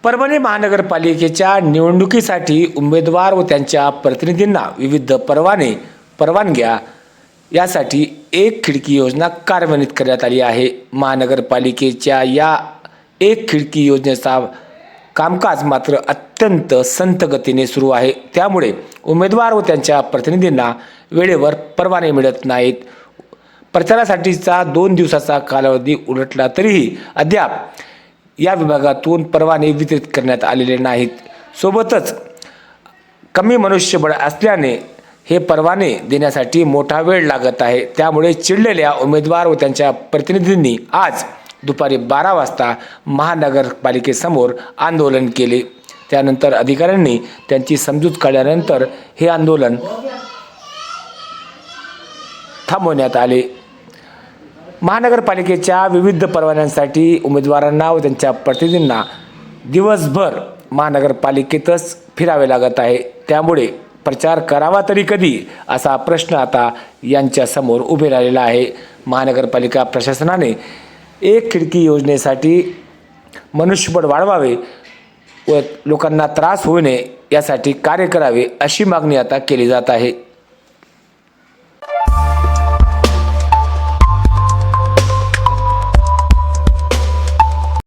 परभणी महानगरपालिकेच्या निवडणुकीसाठी उमेदवार व त्यांच्या प्रतिनिधींना विविध परवानग्या यासाठी एक खिडकी योजना कार्यान्वित करण्यात आली आहे। महानगरपालिकेच्या या एक खिडकी योजनेचा कामकाज मात्र अत्यंत संथ गतीने सुरू आहे। त्यामुळे उमेदवार व त्यांच्या प्रतिनिधींना वेळेवर परवाने मिळत नाहीत। प्रचारासाठीचा 2 दिवसाचा कालावधी उलटला तरीही अद्याप या विभागातून परवाने वितरित करण्यात आलेले नाहीत। सोबतच कमी मनुष्यबळ असल्याने हे परवाने देण्यासाठी मोठा वेळ लागत आहे। त्यामुळे चिडलेल्या उमेदवार व त्यांच्या प्रतिनिधींनी आज दुपारी 12 वाजता महानगरपालिकेसमोर आंदोलन केले। त्यानंतर अधिकाऱ्यांनी त्यांची समजूत काढल्यानंतर हे आंदोलन थांबवण्यात आले। महानगरपालिकेच्या विविध परवान्यांसाठी उमेदवारांना व त्यांच्या प्रतिनिधींना दिवसभर महानगरपालिकेतच फिरावे लागत आहे। त्यामुळे प्रचार करावा तरी कधी असा प्रश्न आता यांच्या समोर उभे राहिलेला आहे। महानगरपालिका प्रशासनाने एक खिडकी योजनेसाठी मनुष्यबळ वाढवावे व लोकांना त्रास होऊ नये यासाठी कार्य करावे अशी मागणी आता केली जात आहे।